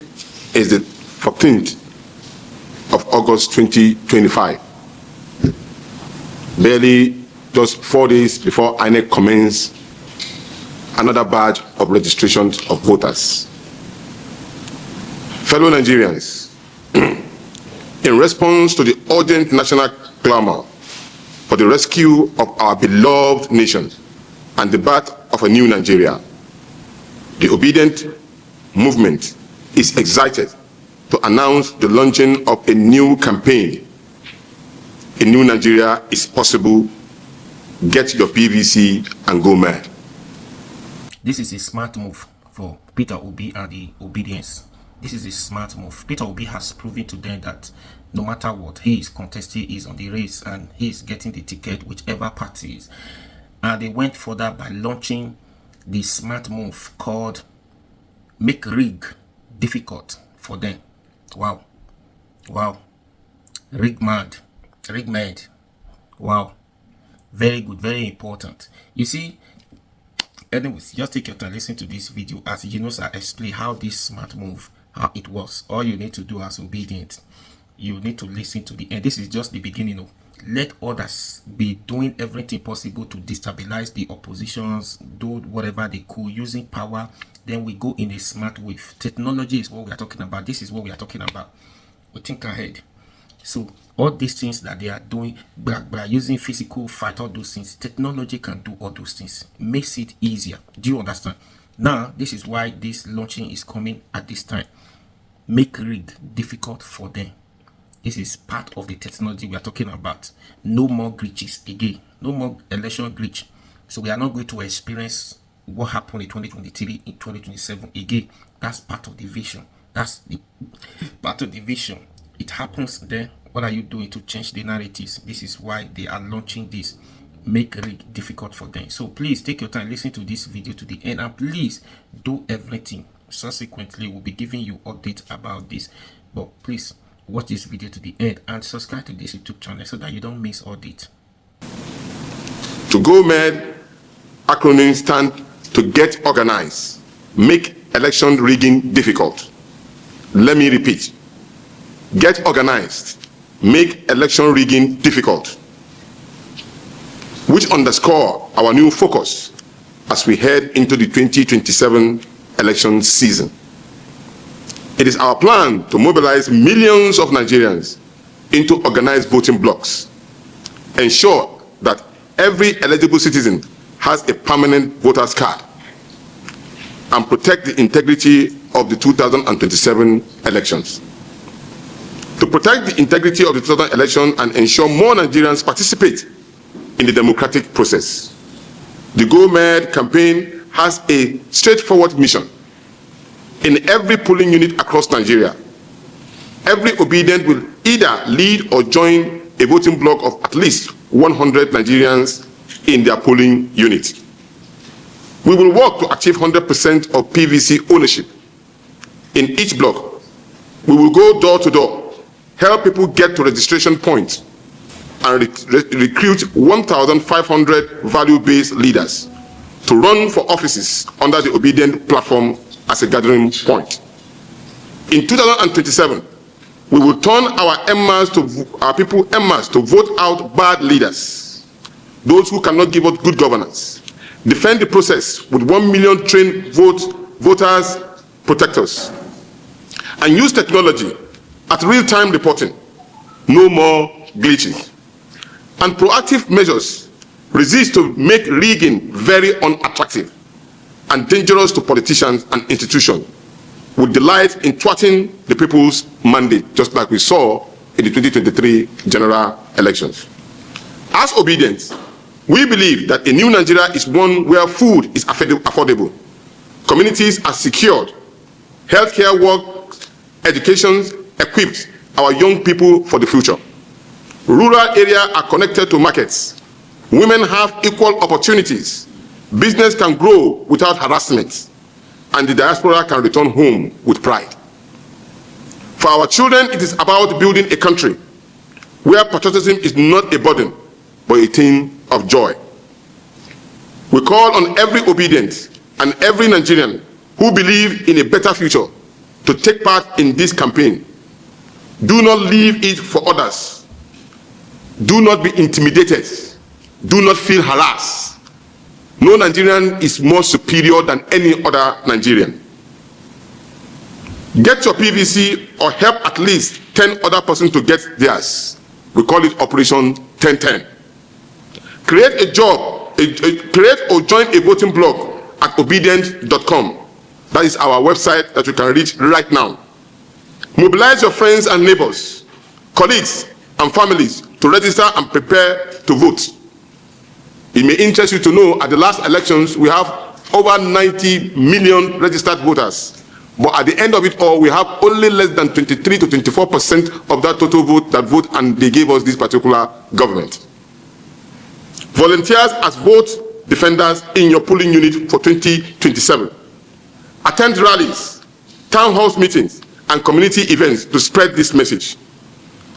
is the 14th of August 2025. Barely just 4 days before INEC commenced another batch of registrations of voters. Fellow Nigerians, in response to the urgent national clamor for the rescue of our beloved nation and the birth of a new Nigeria, the Obidient Movement is excited to announce the launching of a new campaign. A new Nigeria is possible. Get your PVC and go mad. This is a smart move for Peter Obi and the Obedients. This is a smart move. Peter Obi has proven to them that no matter what, he is contesting, he is on the race, and he is getting the ticket, whichever party is. And they went further by launching the smart move called Make Rig Difficult for them. Wow. Wow. Rig mad. Wow. Very good, very important. You see, anyways, just take your time, listen to this video as Yunus explain how this smart move, how it was. All you need to do as Obedient, you need to listen to the end. This is just the beginning of let others be doing everything possible to destabilize the oppositions, do whatever they could using power. Then we go in a smart wave. Technology is what we are talking about. This is what we are talking about. We think ahead. So all these things that they are doing by using physical fight, all those things, technology can do all those things, makes it easier. Do you understand? Now this is why this launching is coming at this time. Make rig difficult for them. This is part of the technology we are talking about. No more glitches again. No more election glitch. So we are not going to experience what happened in 2023, in 2027 again. That's part of the vision. That's the part of the vision. It happens then. What are you doing to change the narratives? This is why they are launching this. Make it difficult for them. So please take your time, listen to this video to the end, and please do everything. Subsequently, we'll be giving you updates about this. But please watch this video to the end and subscribe to this YouTube channel so that you don't miss all it. To go mad, acronyms stand to get organized, make election rigging difficult. Let me repeat. Get organized, make election rigging difficult, which underscore our new focus as we head into the 2027 election season. It is our plan to mobilize millions of Nigerians into organized voting blocks, ensure that every eligible citizen has a permanent voter's card, and protect the integrity of the 2027 elections. To protect the integrity of the 2027 election and ensure more Nigerians participate in the democratic process, the Go Mad campaign has a straightforward mission. In every polling unit across Nigeria, every Obidient will either lead or join a voting block of at least 100 Nigerians in their polling unit. We will work to achieve 100% of PVC ownership in each block. We will go door to door, help people get to registration points, and recruit 1,500 value-based leaders to run for offices under the Obidient platform as a gathering point. In 2027, we will turn our people to vote out bad leaders, those who cannot give us good governance, defend the process with 1 million trained voters protectors, and use technology at real-time reporting, no more glitches, and proactive measures resist to make rigging very unattractive and dangerous to politicians and institutions, with delight in thwarting the people's mandate, just like we saw in the 2023 general elections. As Obedients, we believe that a new Nigeria is one where food is affordable, communities are secured, healthcare works, education equips our young people for the future. Rural areas are connected to markets. Women have equal opportunities. Business can grow without harassment, and the diaspora can return home with pride. For our children, it is about building a country where patriotism is not a burden, but a thing of joy. We call on every Obidient and every Nigerian who believe in a better future to take part in this campaign. Do not leave it for others. Do not be intimidated. Do not feel harassed. No Nigerian is more superior than any other Nigerian. Get your PVC or help at least 10 other persons to get theirs. We call it Operation 1010. Create a job, create or join a voting blog at obidient.com. That is our website that you can reach right now. Mobilize your friends and neighbors, colleagues and families to register and prepare to vote. It may interest you to know at the last elections we have over 90 million registered voters. But at the end of it all, we have only less than 23 to 24% of that total vote that vote, and they gave us this particular government. Volunteers as vote defenders in your polling unit for 2027. Attend rallies, town hall meetings, and community events to spread this message.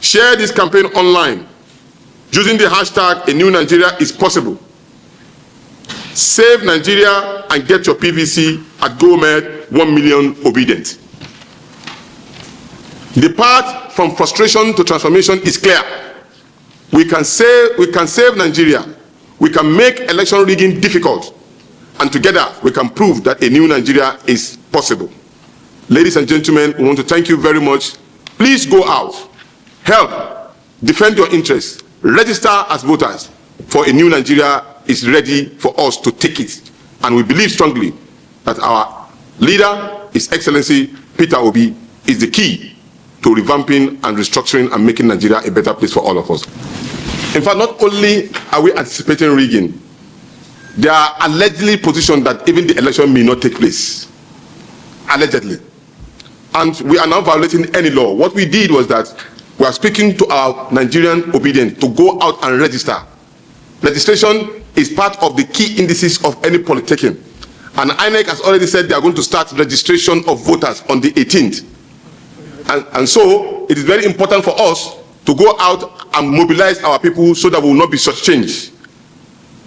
Share this campaign online using the hashtag A New Nigeria is Possible. Save Nigeria and get your PVC at GoMed 1 million Obidient. The path from frustration to transformation is clear. We can save Nigeria. We can make election rigging difficult. And together we can prove that a new Nigeria is possible. Ladies and gentlemen, we want to thank you very much. Please go out, help, defend your interests, register as voters, for a new Nigeria is ready for us to take it. And we believe strongly that our leader, His Excellency Peter Obi, is the key to revamping and restructuring and making Nigeria a better place for all of us. In fact, not only are we anticipating rigging, they are allegedly positioned that even the election may not take place. Allegedly. And we are now violating any law. What we did was that we are speaking to our Nigerian Obidient to go out and register. Registration is part of the key indices of any politicking. And INEC has already said they are going to start registration of voters on the 18th. And so it is very important for us to go out and mobilize our people so that we will not be shortchanged.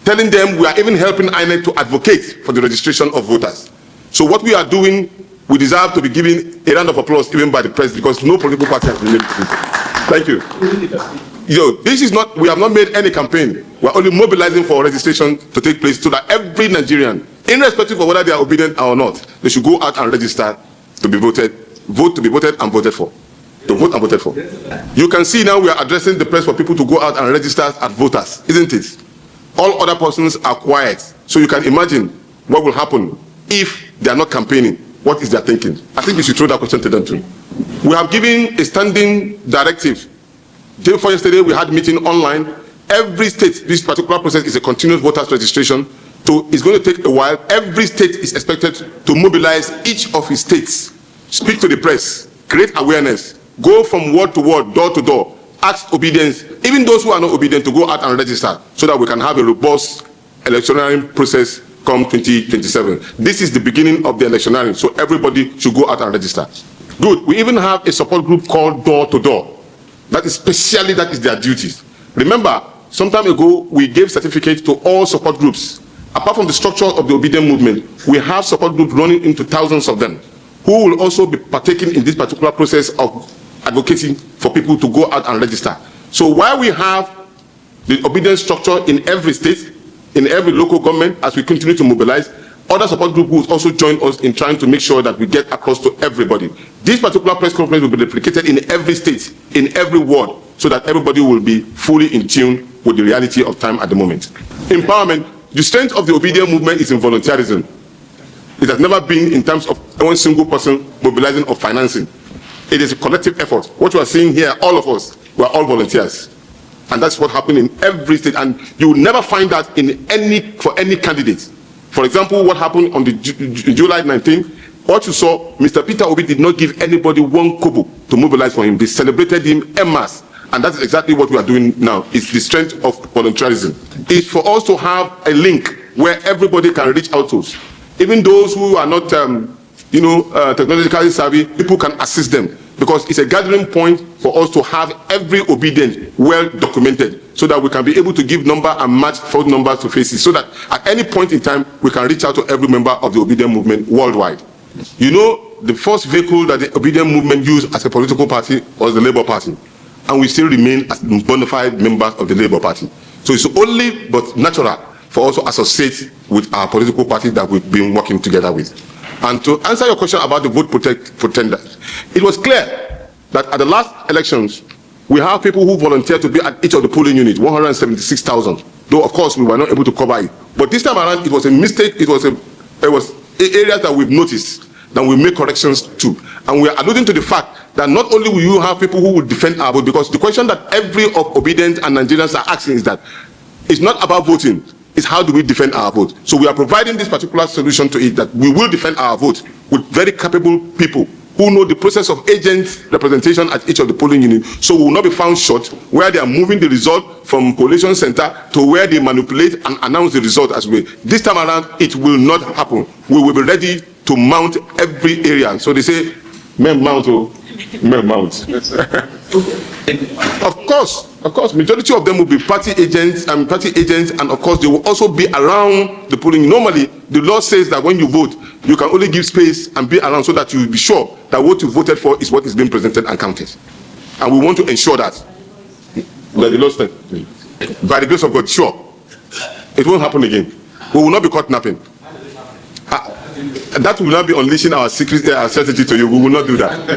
Telling them we are even helping INEC to advocate for the registration of voters. So what we are doing, we deserve to be given a round of applause even by the press, because no political party has been able to do this. Thank you. This is not, we have not made any campaign. We are only mobilizing for registration to take place so that every Nigerian, irrespective of whether they are obedient or not, they should go out and register to be voted, vote to be voted and voted for. To vote and voted for. You can see now we are addressing the press for people to go out and register as voters, isn't it? All other persons are quiet. So you can imagine what will happen if they are not campaigning. What is their thinking? I think you should throw that question to them too. We have given a standing directive. Day before yesterday, we had a meeting online. Every state, this particular process is a continuous voters registration. So it's going to take a while. Every state is expected to mobilize each of its states, speak to the press, create awareness, go from word to word, door to door, ask obedience, even those who are not obedient, to go out and register so that we can have a robust electoral process come 2027. This is the beginning of the electioneering, so everybody should go out and register. Good. We even have a support group called Door to Door. That is their duties. Remember, some time ago, we gave certificates to all support groups. Apart from the structure of the Obidient Movement, we have support groups running into thousands of them, who will also be partaking in this particular process of advocating for people to go out and register. So while we have the obedience structure in every state, in every local government, as we continue to mobilize, other support groups will also join us in trying to make sure that we get across to everybody. This particular press conference will be replicated in every state, in every ward, so that everybody will be fully in tune with the reality of time at the moment. Empowerment. The strength of the Obidient Movement is in volunteerism. It has never been in terms of one single person mobilizing or financing. It is a collective effort. What you are seeing here, all of us, we are all volunteers. And that's what happened in every state. And you will never find that for any candidate. For example, what happened on the July 19th, what you saw, Mr. Peter Obi did not give anybody one kobo to mobilize for him. They celebrated him en masse. And that's exactly what we are doing now. It's the strength of volunteerism. It's for us to have a link where everybody can reach out to us. Even those who are not, technologically savvy, people can assist them. Because it's a gathering point for us to have every obedient well documented, so that we can be able to give number and match phone numbers to faces, so that at any point in time, we can reach out to every member of the Obidient Movement worldwide. You know, the first vehicle that the Obidient Movement used as a political party was the Labour Party, and we still remain as bona fide members of the Labour Party. So it's only but natural for us to associate with our political party that we've been working together with. And to answer your question about the vote pretenders, it was clear that at the last elections, we have people who volunteered to be at each of the polling units, 176,000. Though, of course, we were not able to cover it. But this time around, it was a mistake. It was areas that we've noticed that we make corrections to. And we are alluding to the fact that not only will you have people who will defend our vote, because the question that every of Obidients and Nigerians are asking is that it's not about voting, it's how do we defend our vote. So we are providing this particular solution to it, that we will defend our vote with very capable people who know the process of agent representation at each of the polling units, so we will not be found short where they are moving the result from collation center to where they manipulate and announce the result as well. This time around, it will not happen. We will be ready to mount every area. So they say, men mount, oh, men mount. Of course, majority of them will be party agents, and of course they will also be around the polling. Normally, the law says that when you vote, you can only give space and be around so that you will be sure that what you voted for is what is being presented and counted. And we want to ensure that. By the law said, by the grace of God, sure, it won't happen again. We will not be caught napping. That will not be unleashing our secret, our strategy to you. We will not do that.